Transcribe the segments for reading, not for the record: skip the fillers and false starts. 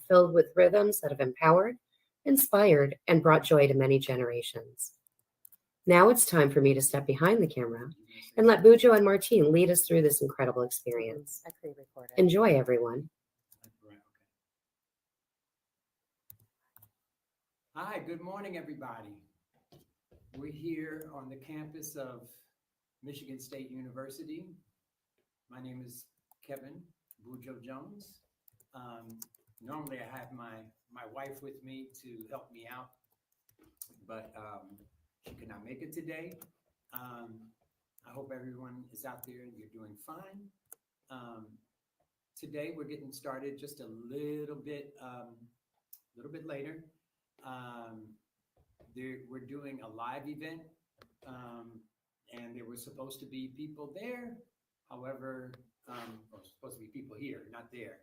filled with rhythms that have empowered, inspired, and brought joy to many generations. Now it's time for me to step behind the camera and let Bujo and Martine lead us through this incredible experience. Enjoy, everyone. Hi, good morning, everybody. We're here on the campus of Michigan State University. My name is Kevin Bujo Jones. Normally I have my wife with me to help me out, but she could not make it today. I hope everyone is out there and you're doing fine. Today we're getting started just a little bit later. We're doing a live event, and there were supposed to be people there. However, or supposed to be people here, not there.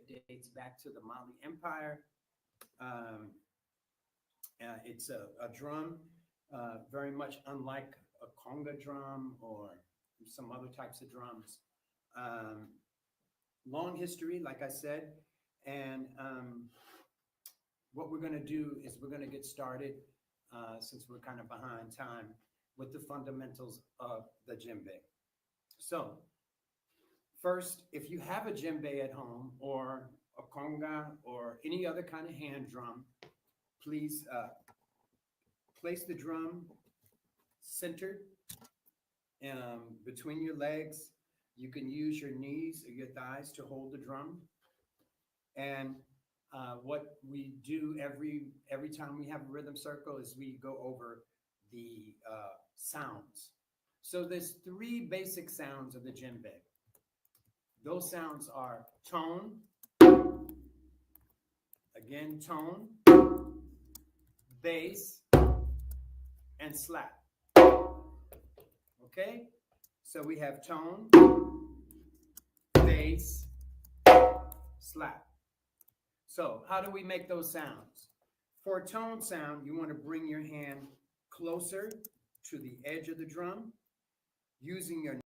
It dates back to the Mali Empire. Um, it's a drum, very much unlike a conga drum or some other types of drums. Um, Long history, like I said, and what we're going to do is we're going to get started, since we're kind of behind time, with the fundamentals of the djembe. So first, if you have a djembe at home or a conga or any other kind of hand drum, please place the drum centered between your legs. You can use your knees or your thighs to hold the drum. And what we do every time we have a rhythm circle is we go over the sounds. So there's three basic sounds of the djembe. Those sounds are tone, again tone, bass, and slap. Okay? So we have tone, bass, slap. So how do we make those sounds? For a tone sound, you want to bring your hand closer to the edge of the drum using your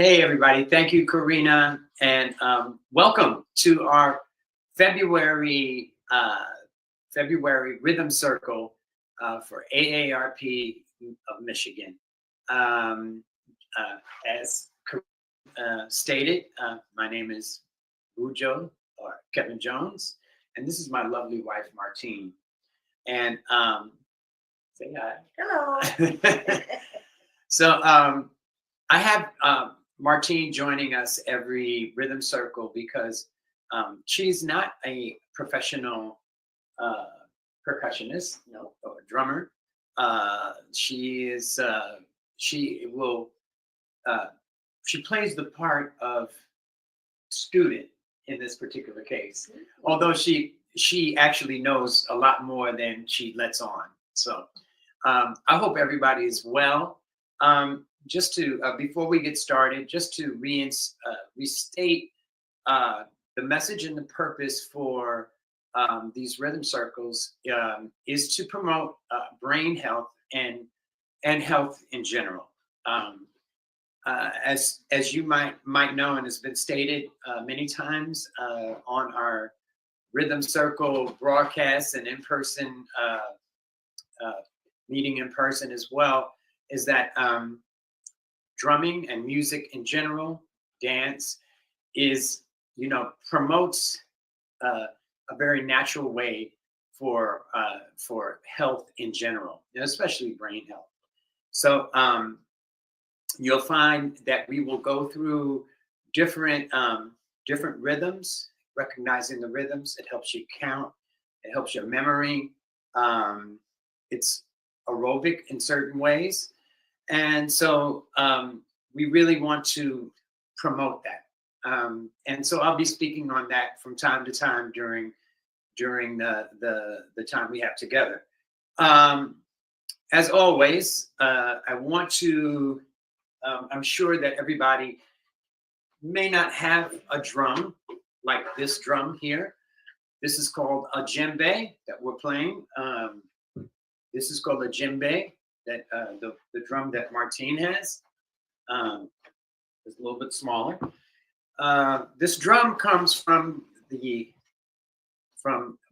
Hey, everybody. Thank you, Karina. And welcome to our February Rhythm Circle for AARP of Michigan. As stated, my name is Bujo, or Kevin Jones, and this is my lovely wife, Martine. And say hi. Hello. So I have Martine joining us every rhythm circle because she's not a professional percussionist, no, or drummer. She plays the part of student in this particular case, although she actually knows a lot more than she lets on. So I hope everybody is well. Just to before we get started, just to restate the message and the purpose for these rhythm circles is to promote brain health and health in general. As you might know, and has been stated many times on our rhythm circle broadcasts and in-person meeting in person as well, is that drumming and music in general, dance, is, promotes a very natural way for health in general, especially brain health. So you'll find that we will go through different rhythms, recognizing the rhythms. It helps you count. It helps your memory. It's aerobic in certain ways. And so we really want to promote that. And so I'll be speaking on that from time to time during the time we have together. As always, I want to, I'm sure that everybody may not have a drum like this drum here. This is called a djembe that we're playing. This is called a djembe, that the drum that Martine has. Is a little bit smaller. This drum comes from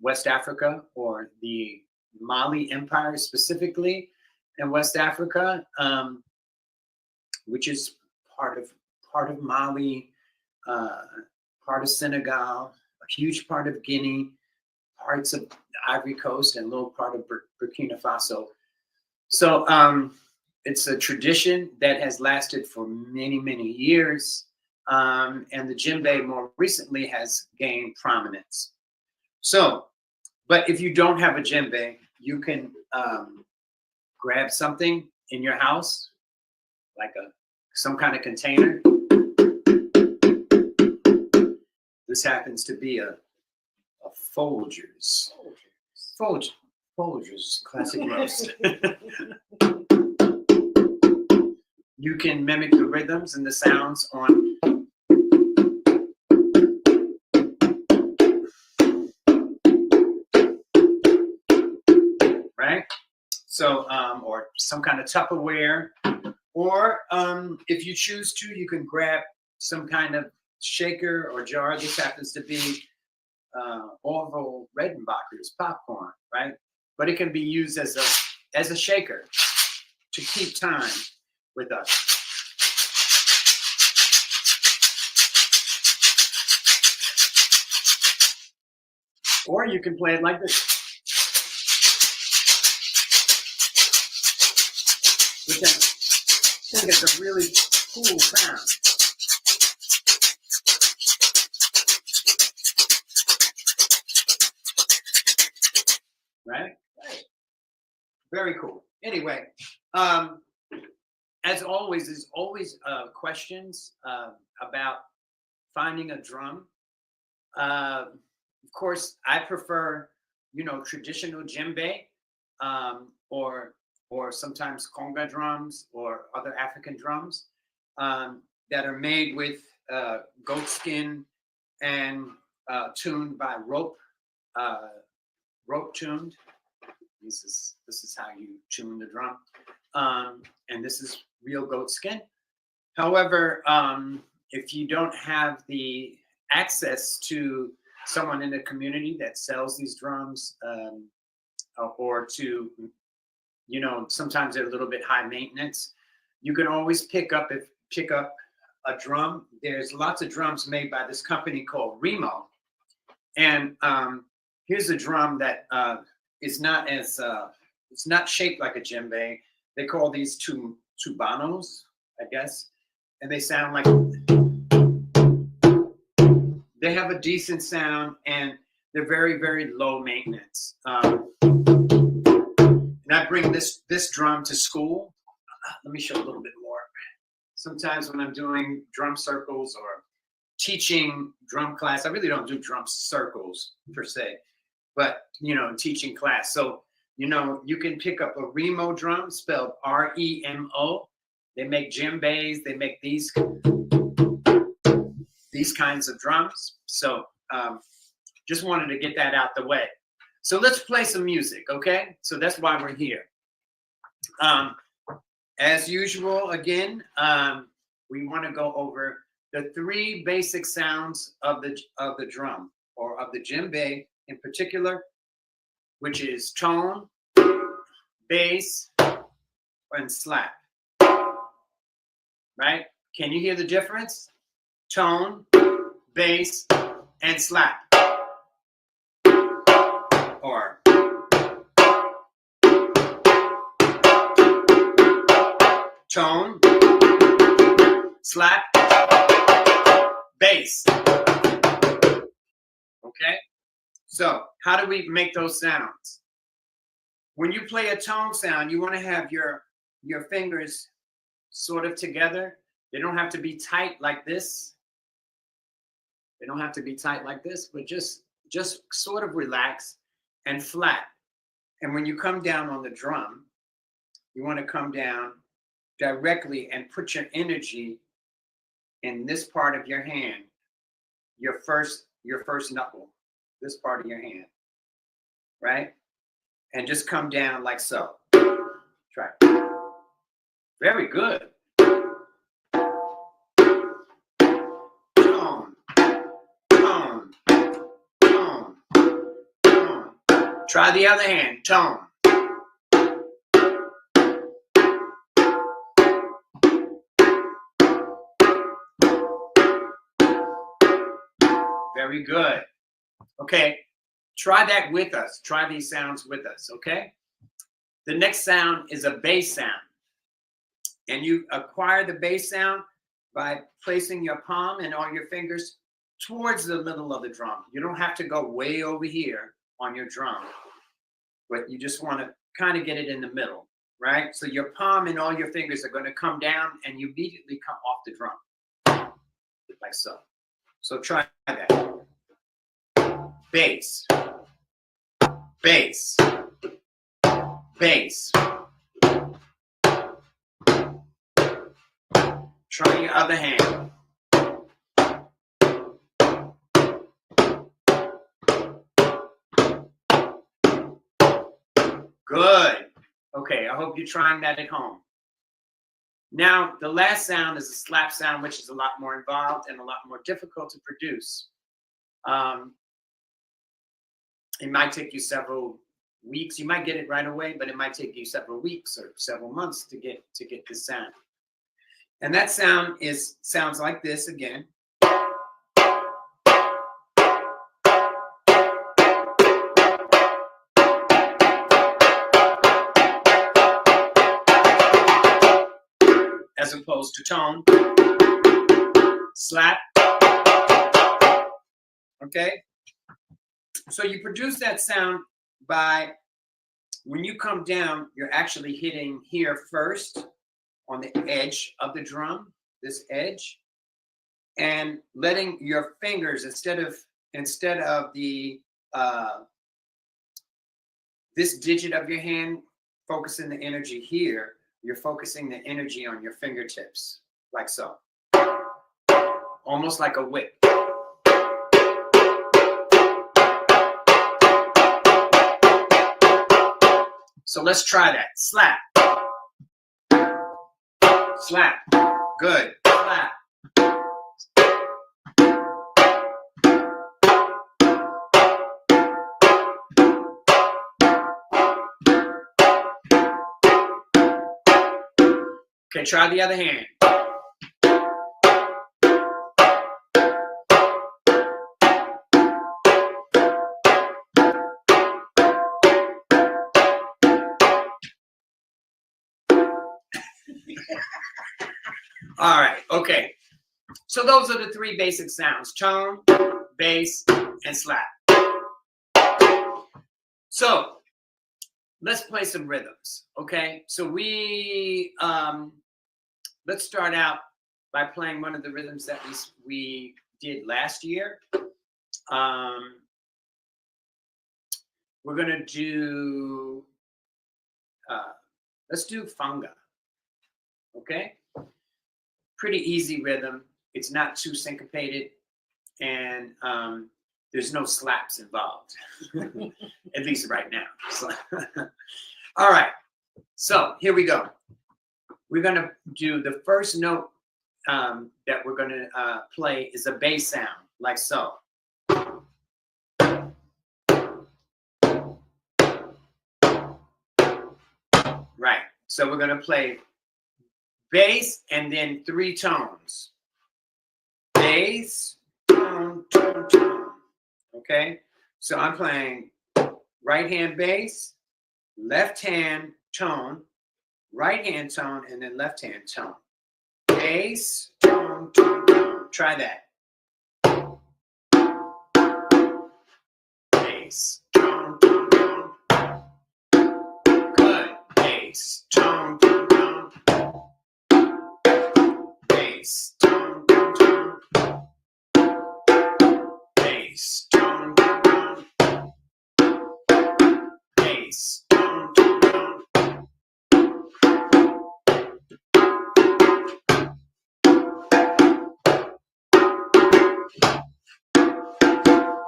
West Africa, or the Mali Empire specifically in West Africa, which is part of Mali, part of Senegal, a huge part of Guinea, parts of the Ivory Coast, and a little part of Burkina Faso. So it's a tradition that has lasted for many, many years. And the djembe more recently has gained prominence. So, but if you don't have a djembe, you can grab something in your house, like some kind of container. This happens to be a Folgers. Folgers classic roast. You can mimic the rhythms and the sounds on right? So, or some kind of Tupperware, or if you choose to, you can grab some kind of shaker or jar. This happens to be Orville Redenbacher's popcorn, right? But it can be used as a shaker to keep time with us. Or you can play it like this. Which then gets a really cool sound. Right? Very cool. Anyway, as always, there's always questions about finding a drum. Of course, I prefer, traditional djembe, or sometimes conga drums or other African drums that are made with goat skin and tuned by rope tuned. This is how you tune the drum. And this is real goat skin. However, if you don't have the access to someone in the community that sells these drums, or to, you know, sometimes they're a little bit high maintenance, you can always pick up a drum. There's lots of drums made by this company called Remo. And here's a drum that is not as, it's not shaped like a djembe. They call these tubanos, I guess. And they sound like, they have a decent sound and they're very, very low maintenance. And I bring this drum to school. Let me show a little bit more. Sometimes when I'm doing drum circles or teaching drum class, I really don't do drum circles per se, but, you know, teaching class. So, you know, you can pick up a Remo drum, spelled R-E-M-O. They make djembes, they make these kinds of drums. So just wanted to get that out the way. So let's play some music, okay? So that's why we're here. As usual, again, we want to go over the 3 basic sounds of the drum, or of the djembe in particular, which is tone, bass, and slap. Right? Can you hear the difference? Tone, bass, and slap. Or tone, slap, bass. Okay? So how do we make those sounds? When you play a tone sound, you want to have your fingers sort of together. They don't have to be tight like this. They don't have to be tight like this, but just sort of relax and flat. And when you come down on the drum, you want to come down directly and put your energy in this part of your hand, your first knuckle, this part of your hand, right? And just come down like so. Try. Very good. Tone, tone, tone, tone. Try the other hand, tone. Very good. Okay, try that with us. Try these sounds with us, okay? The next sound is a bass sound. And you acquire the bass sound by placing your palm and all your fingers towards the middle of the drum. You don't have to go way over here on your drum, but you just want to kind of get it in the middle, right? So your palm and all your fingers are going to come down and you immediately come off the drum, like so. So try that. Bass, bass, bass. Try your other hand. Good. Okay, I hope you're trying that at home. Now, the last sound is a slap sound, which is a lot more involved and a lot more difficult to produce. It might take you several weeks. You might get it right away, but it might take you several weeks or several months to get this sound. And that sound sounds like this again. As opposed to tone, slap. Okay? So you produce that sound by, when you come down, you're actually hitting here first on the edge of the drum, this edge, and letting your fingers, instead of the this digit of your hand focusing the energy here, you're focusing the energy on your fingertips, like so, almost like a whip. So let's try that. Slap. Slap. Good. slap. Okay, try the other hand. All right, okay. So those are the three basic sounds: tone, bass, and slap. So let's play some rhythms, okay? So let's start out by playing one of the rhythms that we did last year. We're gonna do, let's do funga, okay? Pretty easy rhythm. It's not too syncopated, and there's no slaps involved, at least right now. So, all right, so here we go. We're gonna do the first note that we're gonna play is a bass sound, like so. Right, so we're gonna play bass and then 3 tones. Bass, tone, tone, tone. Okay, so I'm playing right hand bass, left hand tone, right hand tone, and then left hand tone. Bass, tone, tone, tone. Try that. Bass, tone, tone, tone. Good. Bass, tone, tone, tone. Bass, tone, tone, tone. Bass, tone, tone, tone. Bass, tone, tone, tone.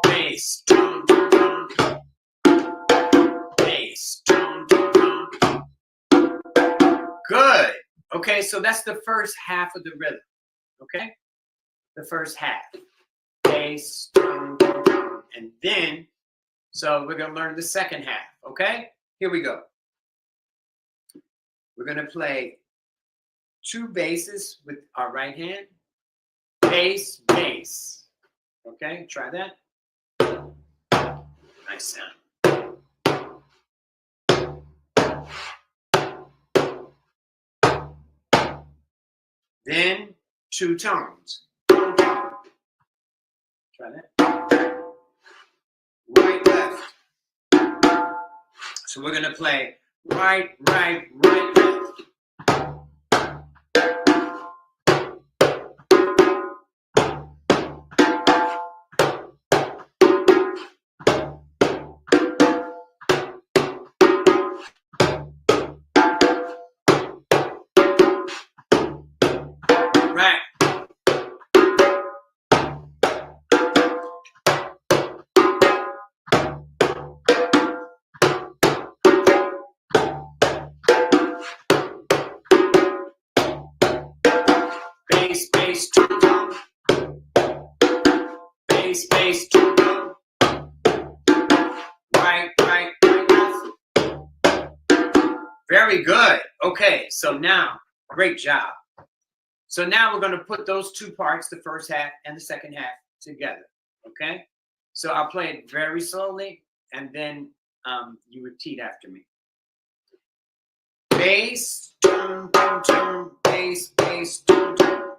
Bass, tone, tone, tone. Bass, tone, tone, tone. Good. Okay, so that's the first half of the rhythm. Okay, the first half. Bass, tone, tone, tone. And then, so we're gonna learn the second half. Okay, here we go. We're gonna play 2 basses with our right hand. Bass, bass. Okay, try that. Nice sound. Then 2 tones. Try that. Right, left. So we're gonna play right, right, right, left. Right. Bass, bass, tone, tone. Bass, bass, tone, tone. Right, right, right, left. Very good. Okay, so now, great job. So now we're going to put those 2 parts, the first half and the second half, together. Okay? So I'll play it very slowly, and then you repeat after me. Bass, tone, tone, tone. Bass, bass, tone, tone.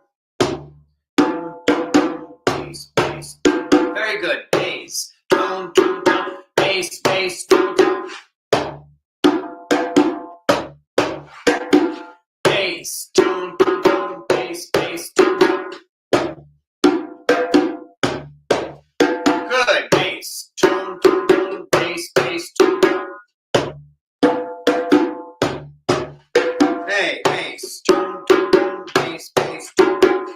Tone, tone, tone. Bass, bass, tone, tone. Very good. Bass, tone, tone, tone. Bass, bass, tone, tone. Bass, tone, tone, tone. Bass, bass, tone, tone. Good. Bass, tone, tone, tone. Bass, bass, tone, tone. Hey, bass, tone, tone, tone. Bass, bass, tone, tone.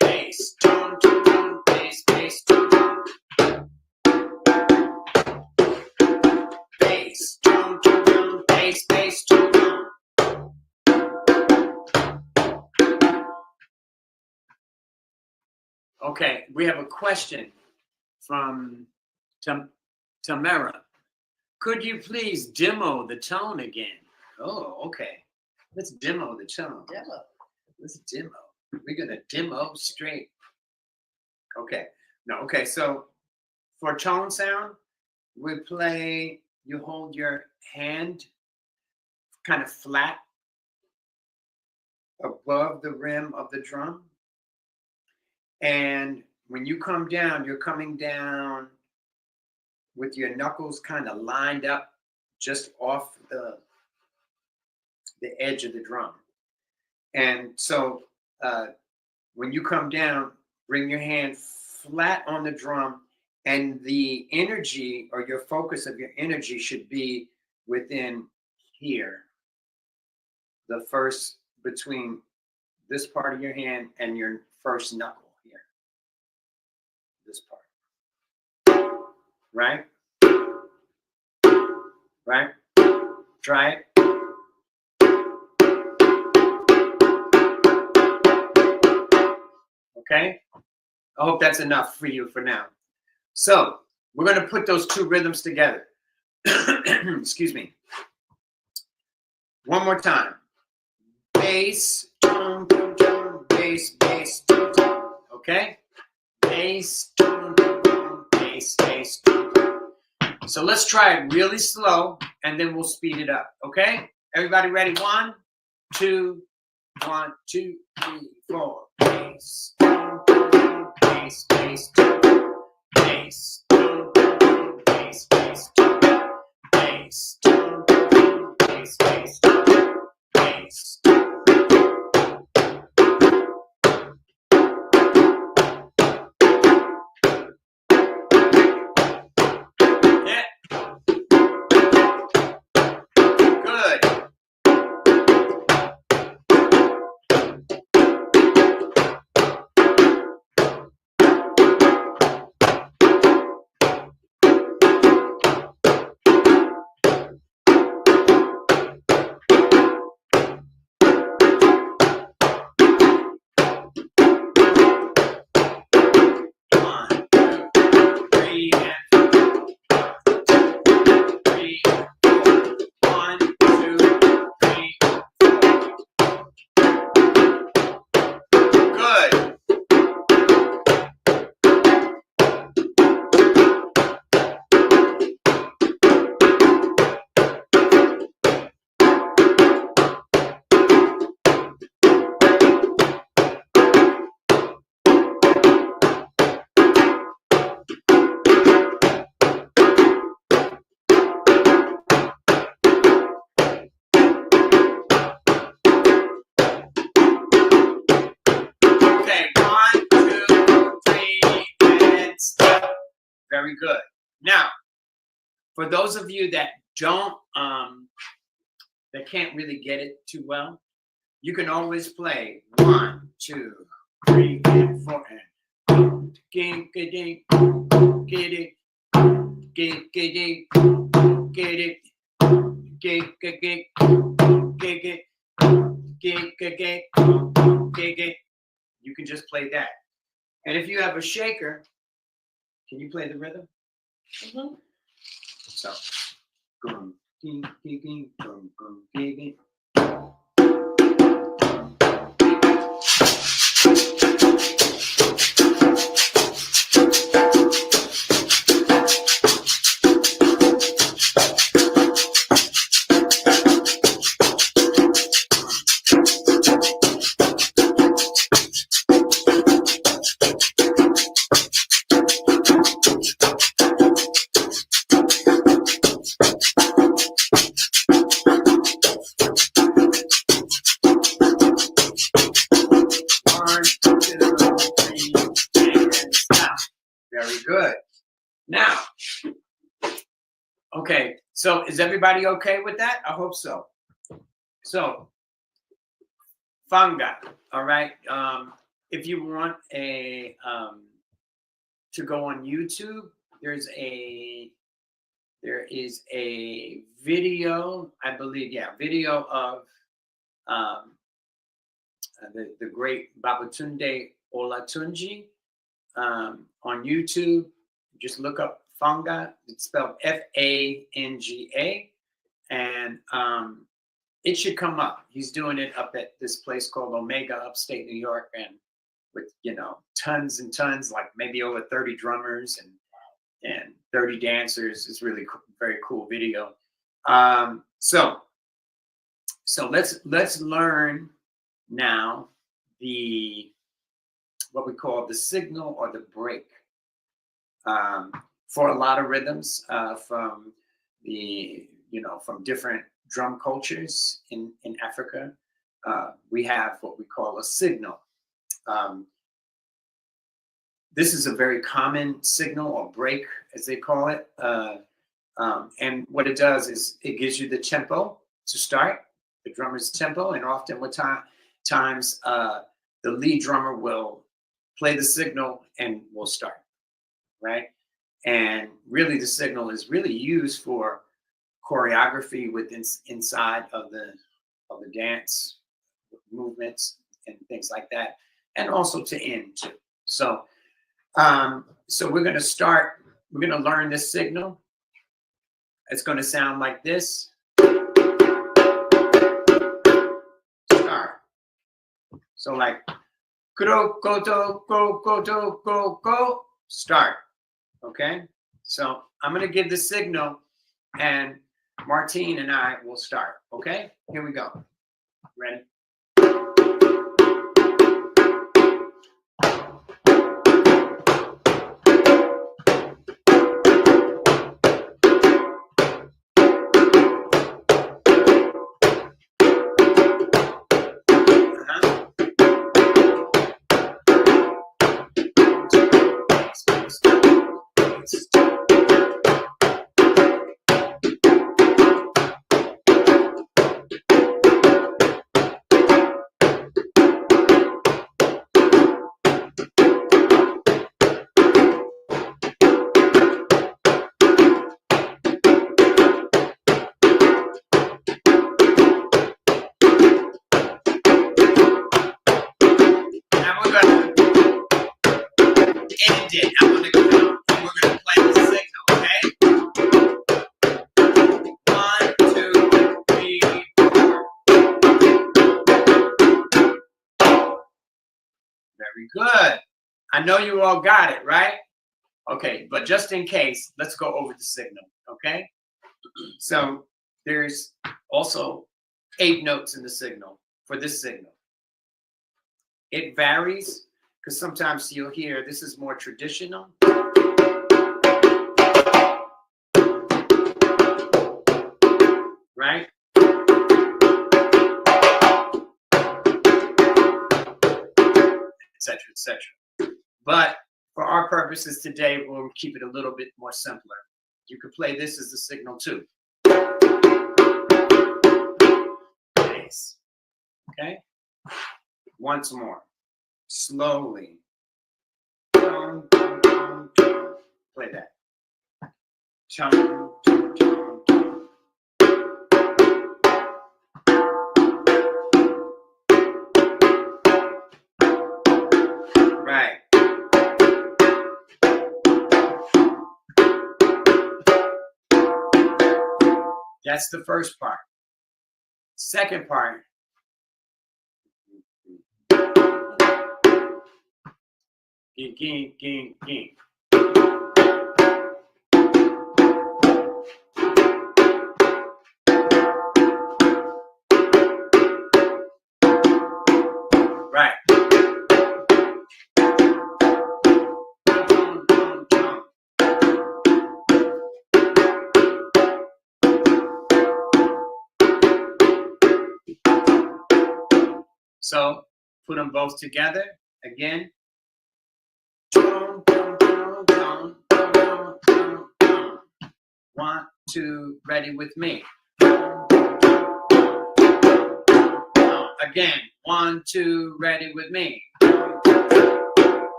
Bass, tone, tone, tone. Bass, bass, tone, tone. Bass, tone, tone, tone. Bass, bass, tone, tone. Okay, we have a question from Tamara. Could you please demo the tone again? Oh, okay. Let's demo the tone. Demo. Let's demo. We're gonna demo straight. Okay. No, okay, so for tone sound, we play, you hold your hand kind of flat above the rim of the drum. And when you come down, you're coming down with your knuckles kind of lined up just off the edge of the drum. And so when you come down, bring your hand flat on the drum, and the energy or your focus of your energy should be within here. The first, between this part of your hand and your first knuckle here. This part. Right? Right? Try it. Okay? I hope that's enough for you for now. So we're going to put those two rhythms together. Excuse me. One more time. Bass, dum, dum, dum, bass, bass, dum, dum. Okay? Bass, dum, dum, dum, bass, bass, dum, dum. So let's try it really slow, and then we'll speed it up. Okay? Everybody ready? 1, 2, 1, 2, 3, 4. Bass, dum, dum, dum, bass, bass, dum, dum. Bass, dum, dum, dum, bass, bass, dum, dum. Bass, dum, dum, dum, bass, bass, dum, dum. Bass. Yeah. Good. Very good. Now, for those of you that don't, that can't really get it too well, you can always play 1, 2, 3, and 4, and get it, get it, get it, get it, get it, get it. You can just play that. And if you have a shaker, can you play the rhythm? Mm-hmm. So, gum, ding, ding, ding, gum, ding, ding. Very good. Now, okay, so is everybody okay with that? I hope so. So, Fanga, all right. If you want a to go on YouTube, there is a video, I believe, video of the great Babatunde Olatunji, on YouTube. Just look up Fanga. It's spelled Fanga, and it should come up. He's doing it up at this place called Omega, upstate New York, and with tons and tons, like maybe over 30 drummers and 30 dancers. It's really very cool video. So let's learn now what we call the signal or the break for a lot of rhythms from different drum cultures in Africa. We have what we call a signal. This is a very common signal or break, as they call it. And what it does is it gives you the tempo to start, the drummer's tempo, and often with times the lead drummer will play the signal and we'll start, right? And really the signal is really used for choreography inside of the dance movements and things like that, and also to end too. So we're going to start. We're going to learn this signal. It's going to sound like this. Start. So like go go do go go do go go start. Okay. So I'm going to give the signal, and Martine and I will start. Okay. Here we go. Ready? I'm going to count, and we're going to play the signal, okay? 1, 2, 3, 4. Very good. I know you all got it, right? Okay, but just in case, let's go over the signal, okay? So there's also 8 notes in the signal for this signal. It varies, because sometimes you'll hear this is more traditional. Right? Etc., etc. But for our purposes today, we'll keep it a little bit more simpler. You could play this as the signal too. Nice. Okay? Once more. Slowly. Play that. Right. That's the first part. Second part. Ging, ging, ging. Right. So put them both together again. 1, 2, ready with me. Again, 1, 2, ready with me.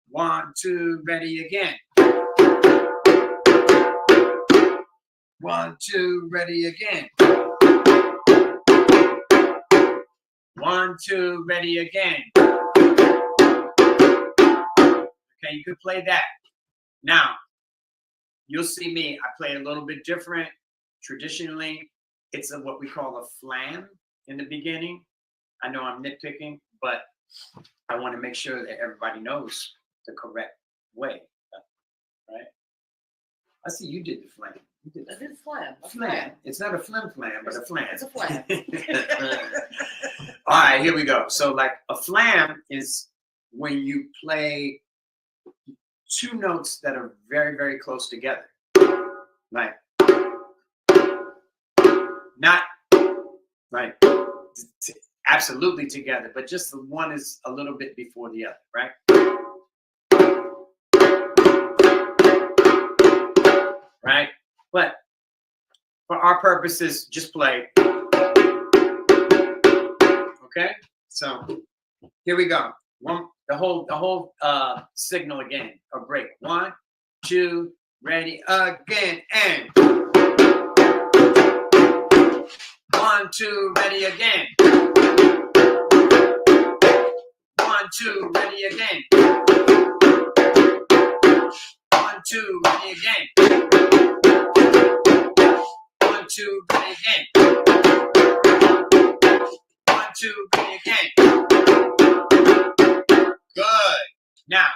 1, 2, ready again. 1, 2, ready again. 1, 2, ready again. Okay, you could play that. Now, you'll see me. I play a little bit different. Traditionally, it's what we call a flam in the beginning. I know I'm nitpicking, but I want to make sure that everybody knows the correct way, right? I see you did the flam. You did I did flam. A flam. It's not a flam, but a flam. It's a flam. All right, here we go. So like a flam is when you play two notes that are very, very close together. Like, not like absolutely together, but just the one is a little bit before the other, right? Right? But for our purposes, just play. Okay? So here we go. The whole signal again, or break. 1, 2, ready, again, and 1, 2, ready again. 1, 2, ready again. 1, 2, ready again. 1, 2, ready again. 1, 2, ready again. Good. Now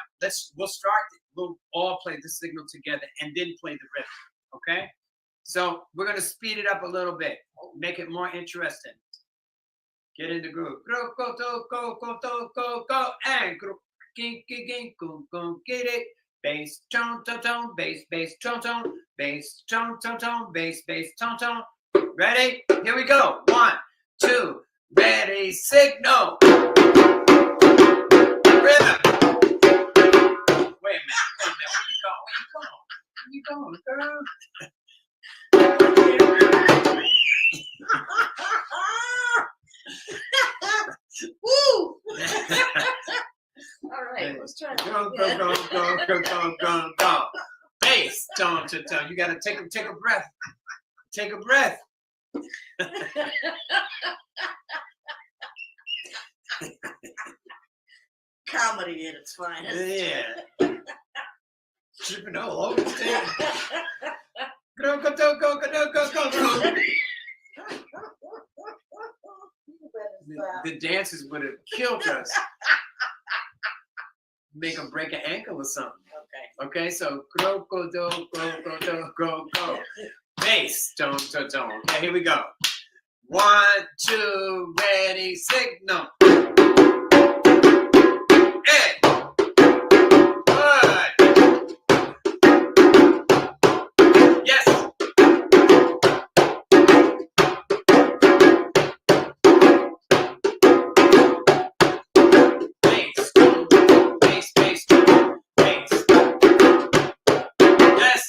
we'll start. We'll all play the signal together and then play the rhythm. Okay. So we're gonna speed it up a little bit, make it more interesting. Get in the groove. Go, go, go, go, go, go, go, go, and go, get it. Bass, tone, tone, tone, bass, bass, tone, tone, bass, tone, tone, tone, bass, bass, tone, tone. Ready? Here we go. 1, 2, ready, signal. Rhythm. Wait a minute. Where you going, girl? Woo! All right, let's try it. Go, go, go, go, go, go, go, go. Bass, tone to tone. You gotta take a breath. Take a breath. Comedy at its finest. Yeah. Tripping all over the thing. Go, go, go, go, go, go, go, go. The dancers would have killed us. Make them break an ankle or something. Okay, so go, go, go, go, go, go, go, go. Bass, tone, tone, tone. Okay, here we go. 1, 2, ready, signal. Hey. Good. Yes. Bass, bass, bass, bass. Yes.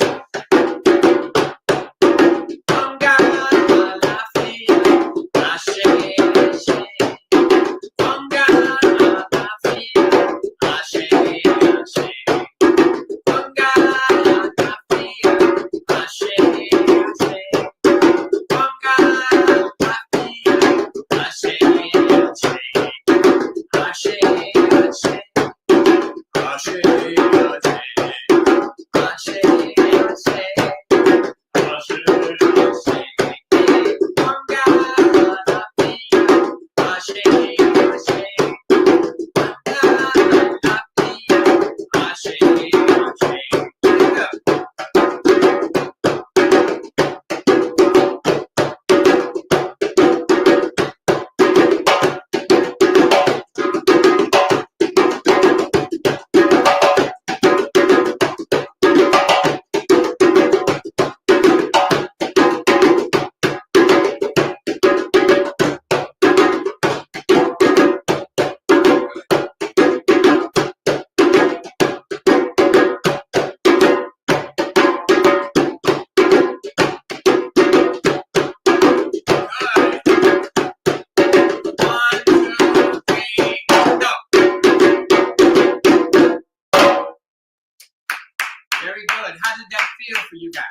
Very good. How did that feel for you guys?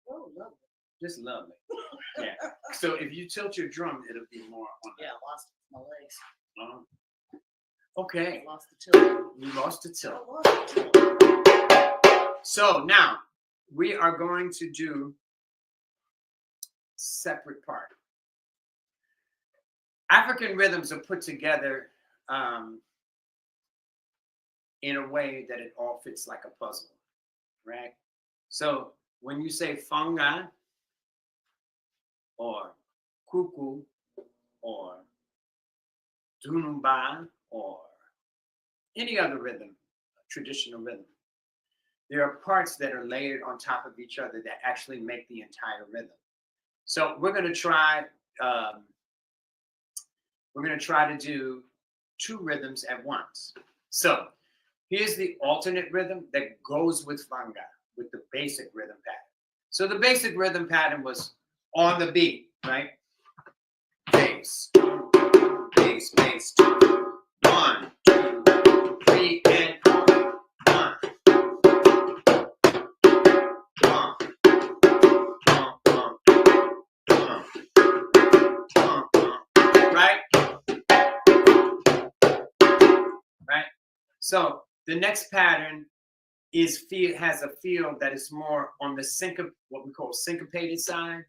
Oh, lovely. Just lovely. Yeah. So if you tilt your drum, it'll be more on Yeah, I lost my legs. Okay, Lost the tilt. you lost the tilt. I lost the tilt. So now we are going to do separate part. African rhythms are put together in a way that it all fits like a puzzle, right? So when you say fanga or kuku or dunumba or any other rhythm, traditional rhythm, there are parts that are layered on top of each other that actually make the entire rhythm. So we're going to try. We're going to try to do two rhythms at once. So here's the alternate rhythm that goes with fanga, with the basic rhythm pattern. So the basic rhythm pattern was on the beat, right? Bass, bass, bass, 1, 2, 3, and 1. Right? Right? So the next pattern has a feel that is more on the what we call syncopated side,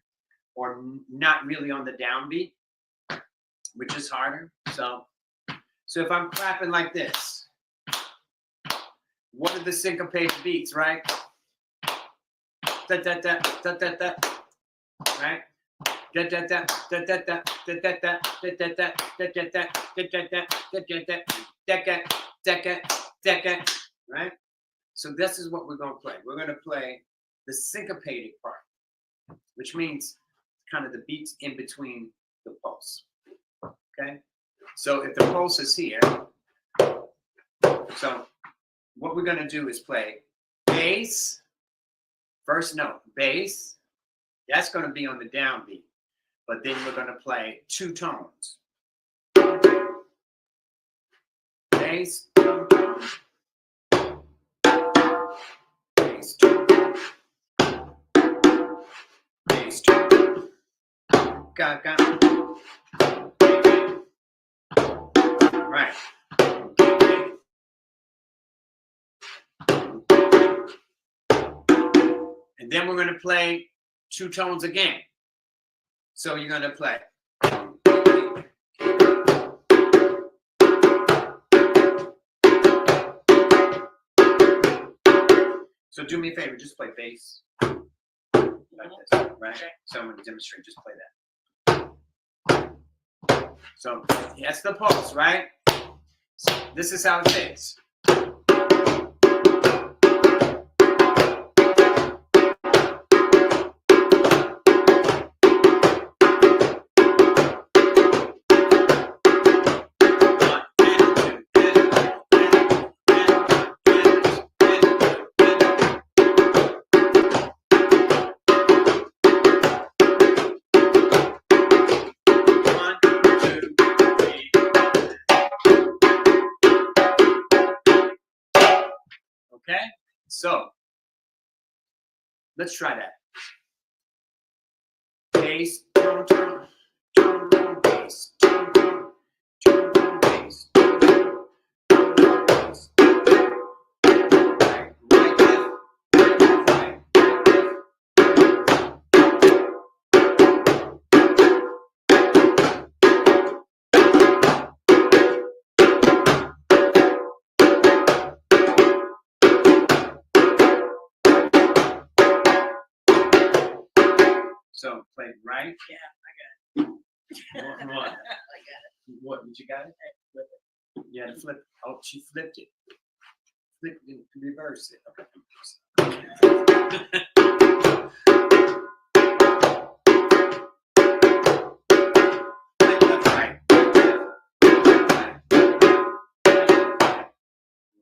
or not really on the downbeat, which is harder. So if I'm clapping like this, what are the syncopated beats, right? Da da da da da da, right? Da da da da da da da da da da da da da da da, right? So this is what we're going to play. We're going to play the syncopated part, which means kind of the beats in between the pulse. Okay? So if the pulse is here, so what we're going to do is play bass, first note, bass. That's going to be on the downbeat. But then we're going to play two tones. Bass, bass, bass, ga, ga. Right. And then we're going to play two tones again. So you're going to play. So do me a favor, just play bass like this, right? So I'm going to demonstrate, just play that. So that's the pulse, right? So this is how it fits. Okay, so let's try that. Bass, tone, tone, tone, tone, bass, tone, tone, tone, tone, bass, tone, tone, tone, bass. Right, right, left, right, So play right. Yeah, What? I got What? Did you got it? Flip it. You had to flip. Oh, she flipped it. Flip it. Reverse it. Okay. Left, right.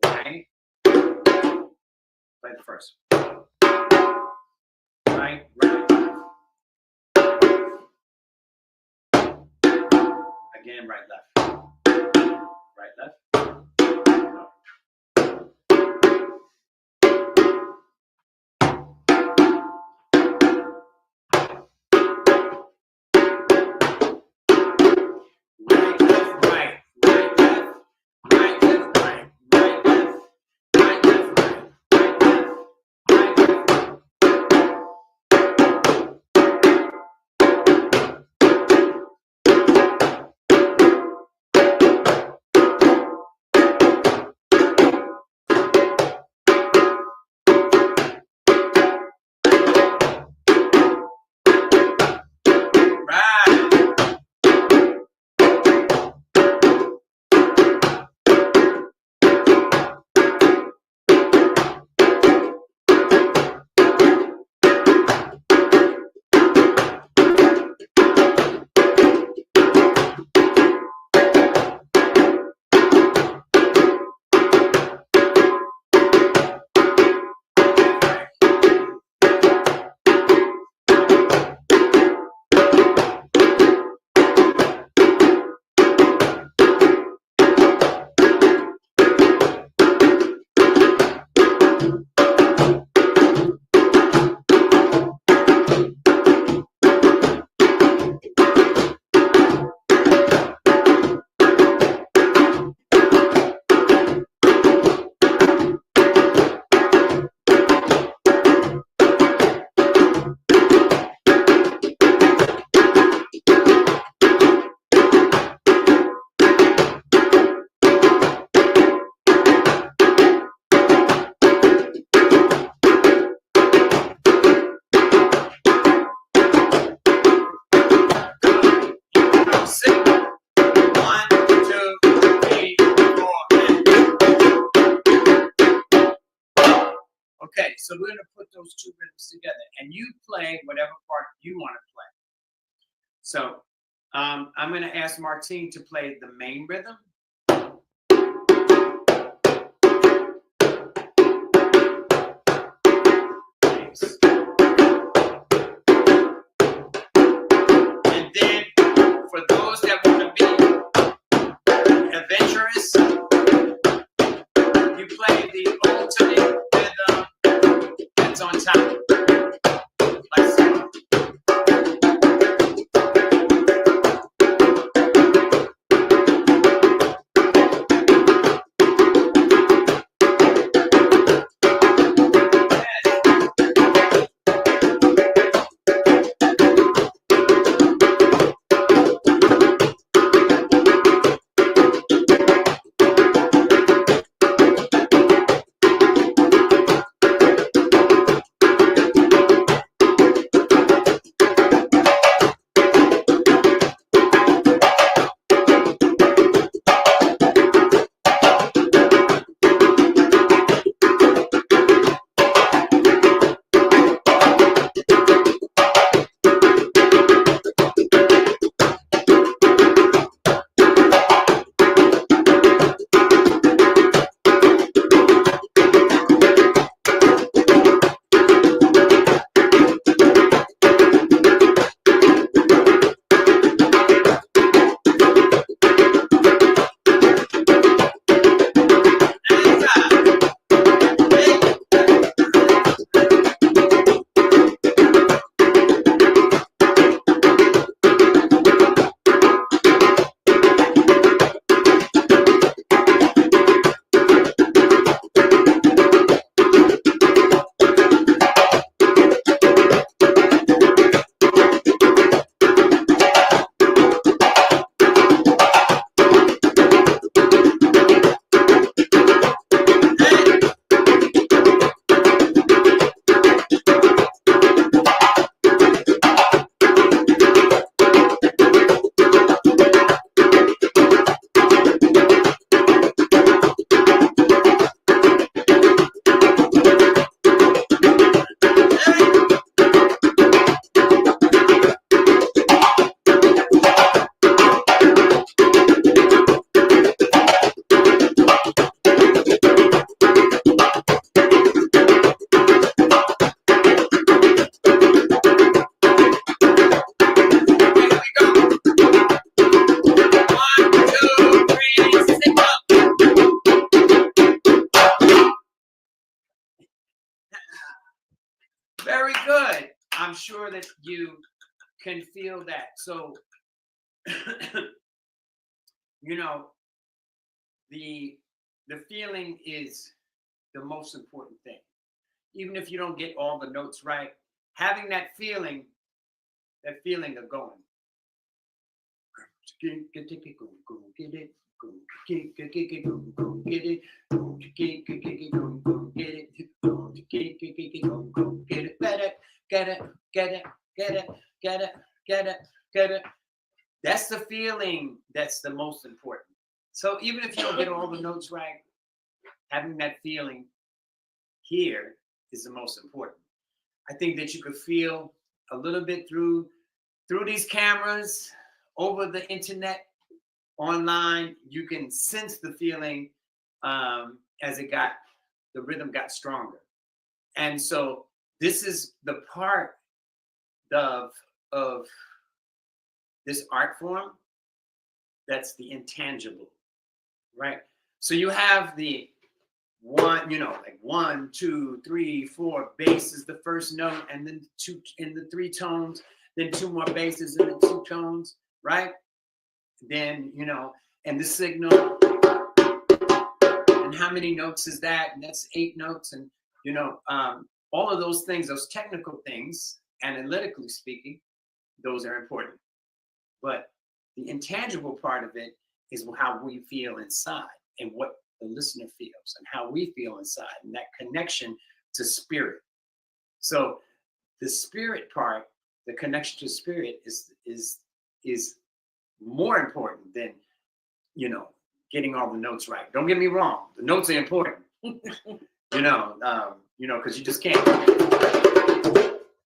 Right. Play the first. Right, right. Again, right, left. Right, left. Right, left, right, right, left, right, Okay, so we're going to put those two rhythms together, and you play whatever part you want to play. So I'm going to ask Martine to play the main rhythm. Nice. And then for those that want to be adventurous, you play the alternate rhythm that's on top. Like so. Very good. I'm sure that you can feel that. So, you know, the feeling is the most important thing. Even if you don't get all the notes right, having that feeling of going. Get it, go get it, go get it, go get it, go get it, go get it, get it. That's the feeling that's the most important. So even if you don't get all the notes right, having that feeling here is the most important. I think that you could feel a little bit through these cameras, over the internet, online. You can sense the feeling as the rhythm got stronger. And so this is the part of this art form that's the intangible, right? So you have the one, you know, like 1, 2, 3, 4 bass is the first note, and then 2 in the 3 tones, then 2 more basses in the 2 tones, right? Then, you know, and the signal, and how many notes is that? And that's 8 notes, and you know, all of those things, those technical things, analytically speaking, those are important. But the intangible part of it is how we feel inside and what the listener feels and how we feel inside, and that connection to spirit. So the spirit part, the connection to spirit is more important than, you know, getting all the notes right. Don't get me wrong, the notes are important. You know, because you just can't.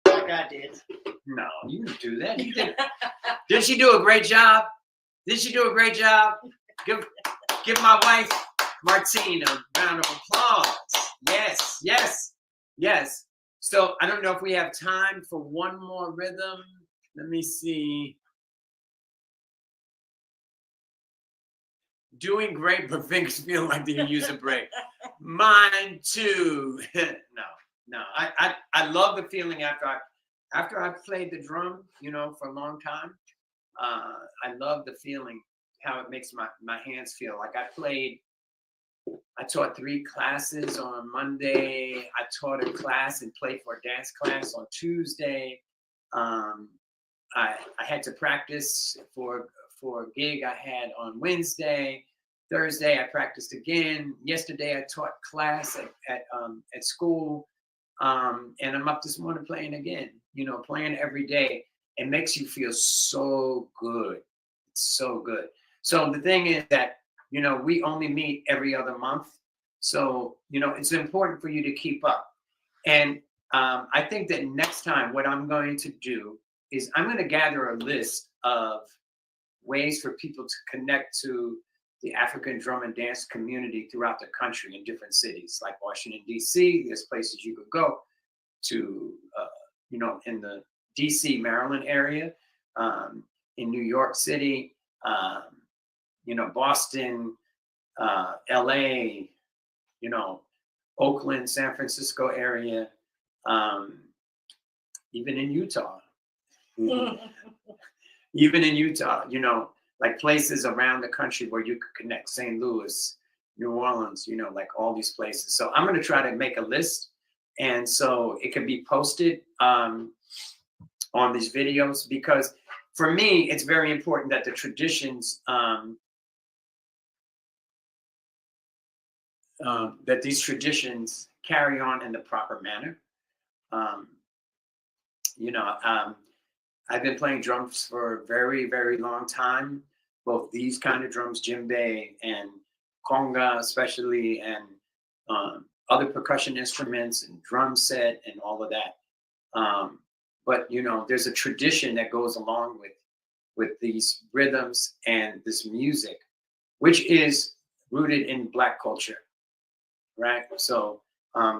Like I did. No, you didn't do that. You did. Did she do a great job? Did she do a great job? Give my wife Martine a round of applause. Yes, yes, yes. So I don't know if we have time for one more rhythm. Let me see. Doing great, but fingers feel like they can use a break. Mine too. No. I love the feeling after I've played the drum, you know, for a long time. I love the feeling, how it makes my hands feel. Like I taught 3 classes on Monday. I taught a class and played for a dance class on Tuesday. I had to practice for a gig I had on Wednesday. Thursday I practiced again. Yesterday I taught class at school, and I'm up this morning playing again. You know, playing every day. It makes you feel so good. It's so good. So the thing is that, you know, we only meet every other month. So, you know, it's important for you to keep up. And I think that next time what I'm going to do is I'm going to gather a list of ways for people to connect to the African drum and dance community throughout the country in different cities, like Washington, D.C. There's places you could go to, you know, in the D.C., Maryland area, in New York City, you know, Boston, L.A., you know, Oakland, San Francisco area, even in Utah. Even in Utah, you know, like places around the country where you could connect, St. Louis, New Orleans, you know, like all these places. So I'm going to try to make a list. And so it can be posted on these videos, because for me, it's very important that the traditions, that these traditions carry on in the proper manner. You know, I've been playing drums for a very, very long time, both these kind of drums, djembe and conga especially, and other percussion instruments and drum set and all of that. But, you know, there's a tradition that goes along with these rhythms and this music, which is rooted in Black culture, right? So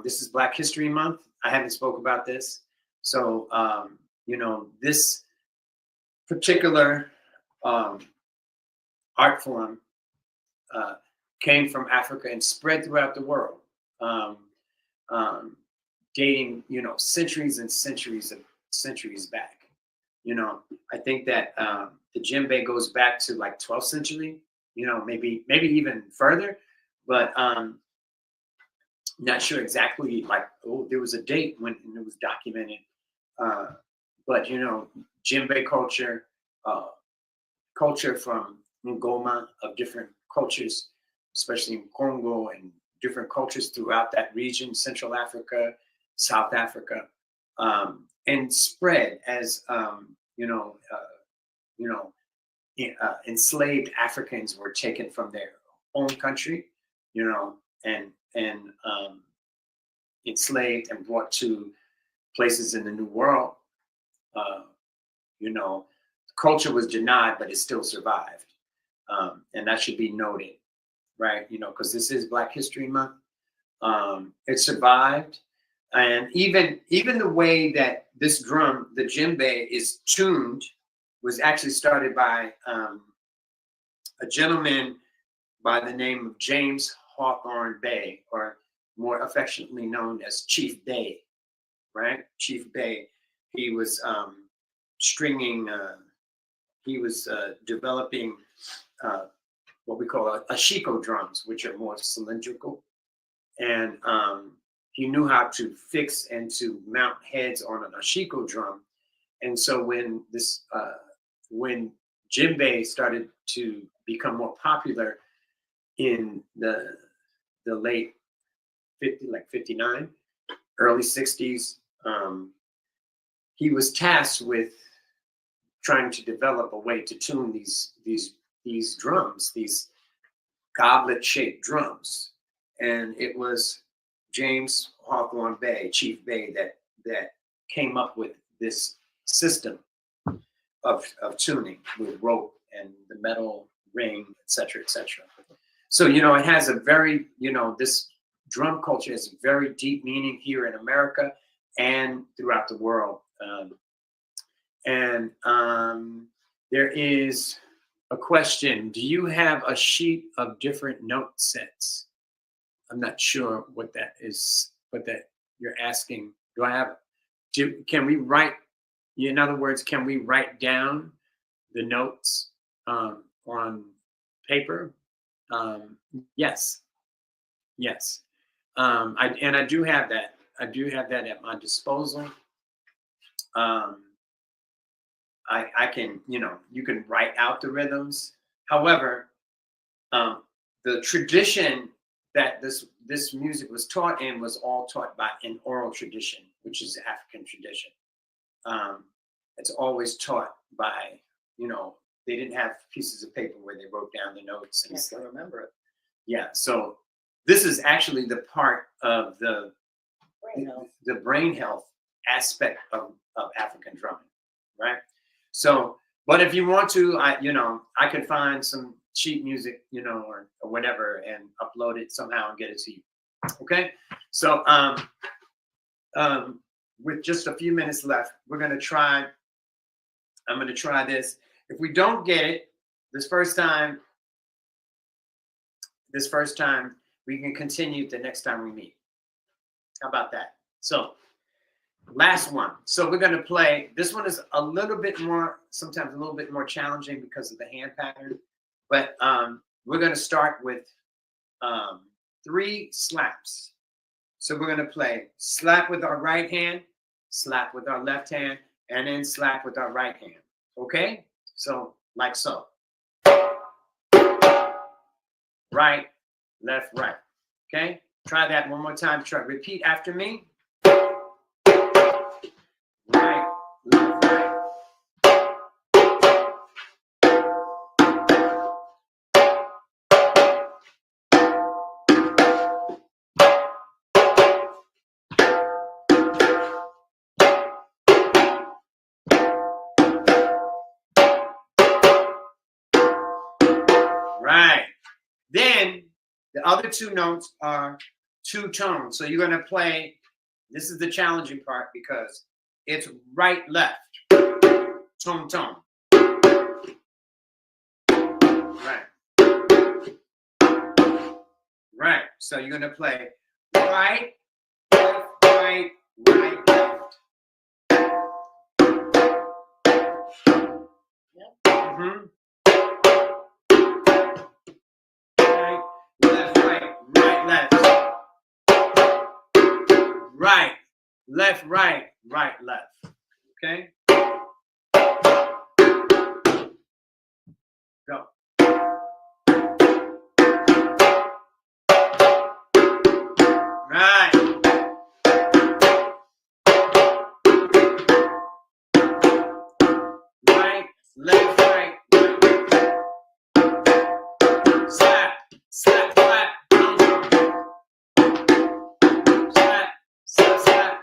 this is Black History Month. I haven't spoke about this. So, you know, this particular art form came from Africa and spread throughout the world, dating, you know, centuries and centuries back. You know, I think that the djembe goes back to like 12th century, you know, maybe even further, but not sure exactly, like, oh, there was a date when it was documented. But, you know, djembe culture, culture from Ngoma, of different cultures, especially in Congo and different cultures throughout that region, Central Africa, South Africa, and spread as, enslaved Africans were taken from their own country, you know, and enslaved and brought to places in the New World. You know, culture was denied, but it still survived. And that should be noted, right? You know, because this is Black History Month. It survived. And even the way that this drum, the djembe, is tuned was actually started by a gentleman by the name of James Hawthorne Bay, or more affectionately known as Chief Bay, right? Chief Bay. He was stringing, he was developing what we call ashiko drums, which are more cylindrical. And he knew how to fix and to mount heads on an ashiko drum. And so when when djembe started to become more popular in the late 59, early 60s, he was tasked with trying to develop a way to tune these drums, these goblet-shaped drums. And it was James Hawthorne Bay, Chief Bay, that came up with this system of tuning with rope and the metal ring, et cetera, et cetera. So, you know, it has a very, you know, this drum culture has a very deep meaning here in America and throughout the world. There is a question. Do you have a sheet of different note sets? I'm not sure what that is, what that you're asking. Can we write, in other words, can we write down the notes on paper? Yes. Yes. I do have that. I do have that at my disposal. I can, you know, you can write out the rhythms. However, the tradition that this music was taught in was all taught by an oral tradition, which is the African tradition. It's always taught by, you know, they didn't have pieces of paper where they wrote down the notes and I remember it. yeah. So this is actually the part of the brain health aspect of African drumming, right? So, but if you want to, I could find some sheet music, you know, or whatever, and upload it somehow and get it to you. Okay. So, with just a few minutes left, I'm going to try this. If we don't get it this first time, we can continue the next time we meet. How about that? So, last one. So we're going to play. This one is a little bit more, sometimes a little bit more challenging because of the hand pattern. But we're going to start with 3 slaps. So we're going to play slap with our right hand, slap with our left hand, and then slap with our right hand. Okay? So like so. Right, left, right. Okay? Try that one more time. Try repeat after me. Right, left, right. Right. Then the other 2 notes are 2 tones. So you're going to play, this is the challenging part because it's right, left, tone, tone. Right. Right. So you're going to play right, left, right, right, left. Yep. Mm-hmm. Right, left, right, right, left. Right, left, right, right, left. Okay? Go. Right. Right, left, right, right. Slap, slap, slap. Slap, slap, slap.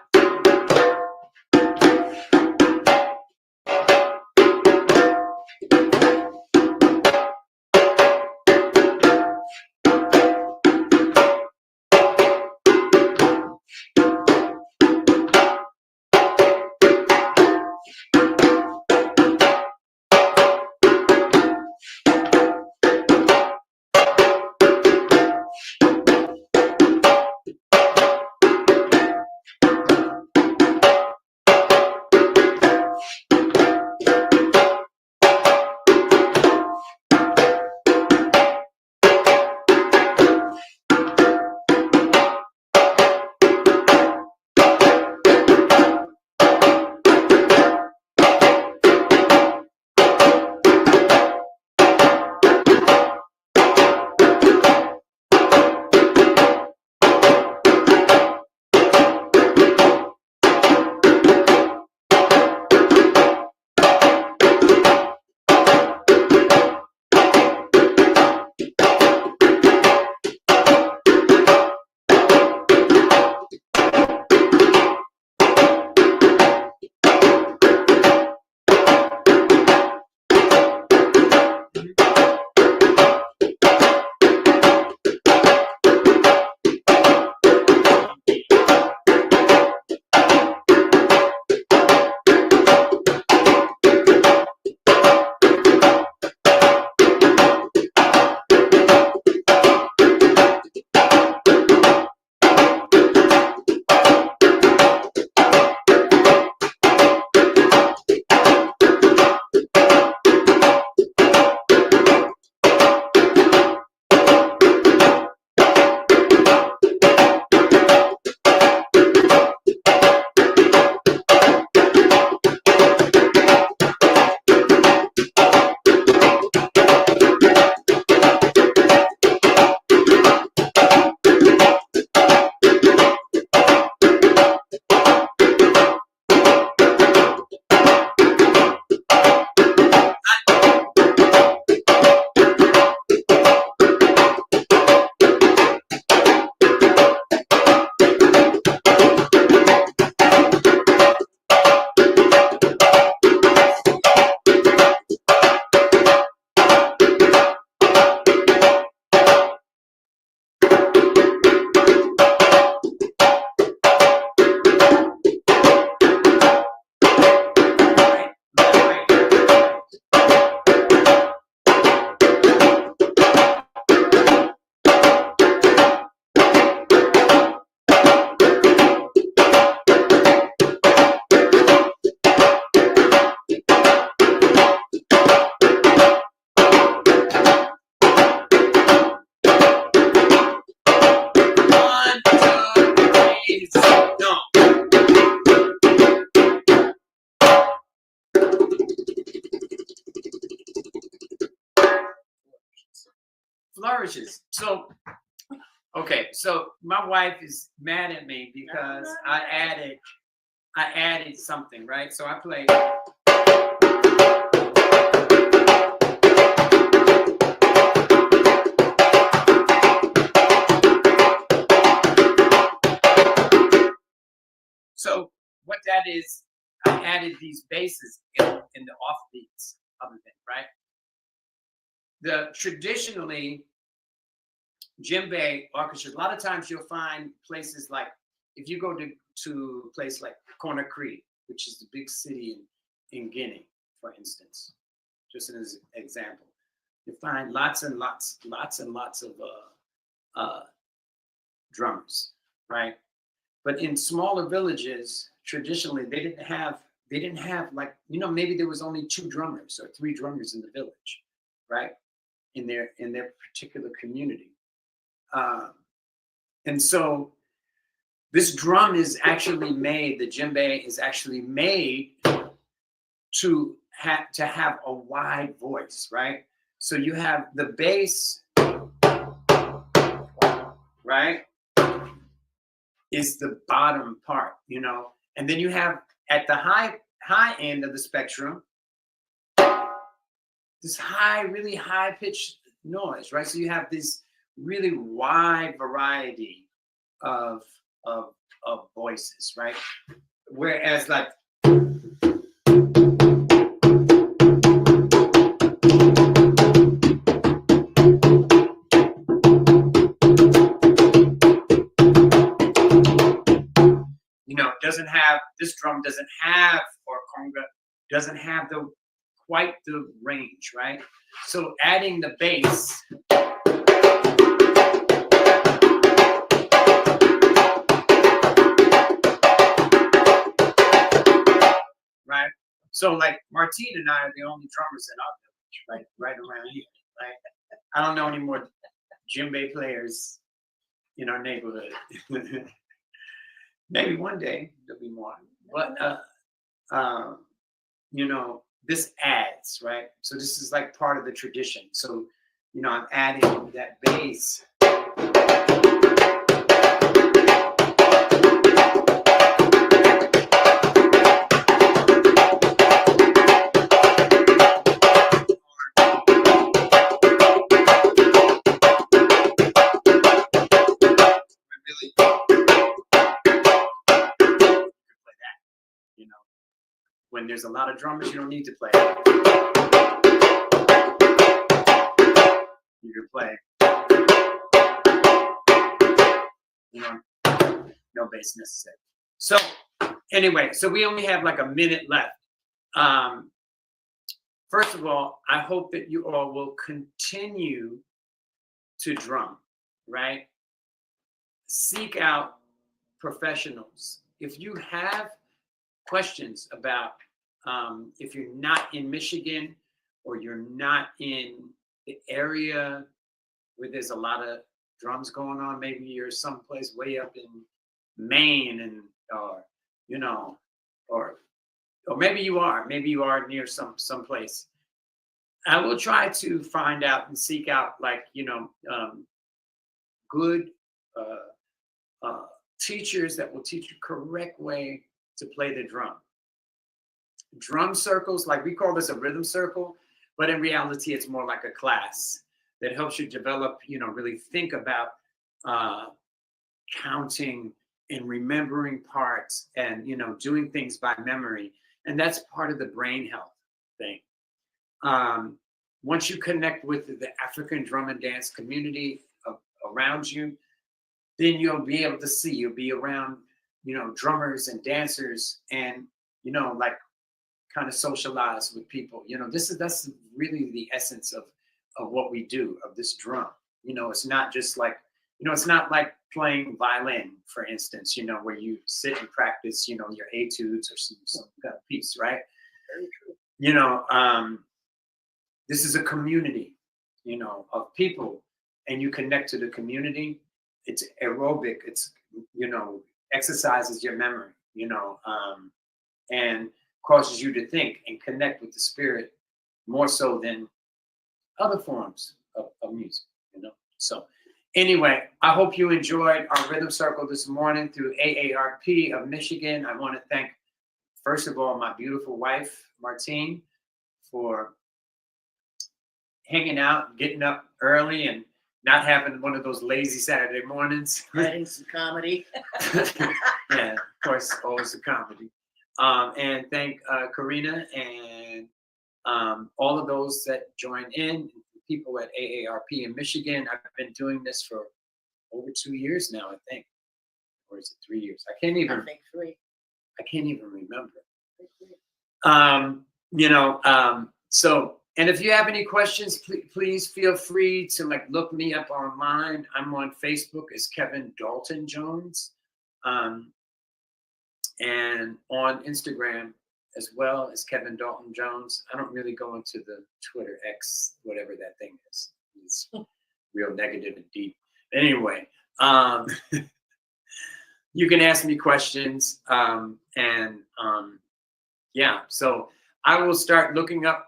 flourishes. So, okay, so my wife is mad at me because I added something, right? So I played. So what that is, I added these basses in the offbeats of it, right? The traditionally djembe orchestras, a lot of times you'll find places like, if you go to a place like Conakry, which is the big city in Guinea, for instance, just as an example, you find lots and lots of drummers, right? But in smaller villages, traditionally, they didn't have like, maybe there was only 2 drummers or 3 drummers in the village, right? In their particular community. And so this drum is actually made, the djembe is actually made to have a wide voice, right? So you have the bass, right? Is the bottom part, and then you have at the high end of the spectrum this really high pitched noise, right? So you have this really wide variety of voices, right? Whereas like this drum doesn't have, or conga doesn't have quite the range, right? So adding the bass right? So like Martine and I are the only drummers in our village, right around here, right? I don't know any more djembe players in our neighborhood. Maybe one day there'll be more, but this adds, right? So this is like part of the tradition. So I'm adding that bass. When there's a lot of drummers, you don't need to play. You can play. No bass necessary. So anyway, so we only have like a minute left. First of all, I hope that you all will continue to drum, right? Seek out professionals. If you have questions about if you're not in Michigan or you're not in the area where there's a lot of drums going on, maybe you're someplace way up in Maine or maybe you are near someplace. I will try to find out and seek out good teachers that will teach you correct way to play the drum. Drum circles, like we call this a rhythm circle, but in reality, it's more like a class that helps you develop, really think about counting and remembering parts and, doing things by memory. And that's part of the brain health thing. Once you connect with the African drum and dance community around you, then you'll be able to see, you'll be around, drummers and dancers and, kind of socialize with people. That's really the essence of what we do, of this drum. It's not just like, it's not like playing violin, for instance, where you sit and practice, your etudes or some kind of piece, right? Very true. This is a community, of people, and you connect to the community. It's aerobic. It's, exercises your memory, and causes you to think and connect with the spirit more so than other forms of music. you know. So anyway, I hope you enjoyed our rhythm circle this morning through AARP of Michigan. I want to thank, first of all, my beautiful wife, Martine, for hanging out, getting up early, and not having one of those lazy Saturday mornings. Writing some comedy. Yeah, of course, always a comedy. And thank Karina and all of those that joined in, people at AARP in Michigan. I've been doing this for over 2 years now, I think. Or is it 3 years? I can't I even think 3. remember. So, and if you have any questions, please feel free to like look me up online. I'm on Facebook as Kevin Dalton Jones, and on Instagram as well as Kevin Dalton Jones. I don't really go into the Twitter X, whatever that thing is. It's real negative and deep. Anyway, you can ask me questions, yeah. So I will start looking up,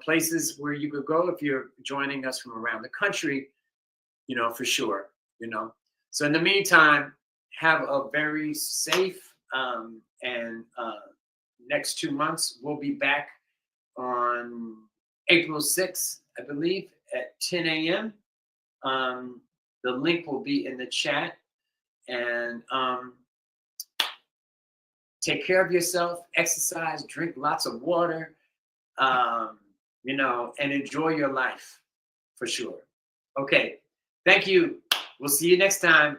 places where you could go if you're joining us from around the country, for sure, So in the meantime, have a very safe and next 2 months. We'll be back on April 6th, I believe, at 10 a.m. The link will be in the chat. And take care of yourself, exercise, drink lots of water, and enjoy your life for sure. Okay. Thank you. We'll see you next time.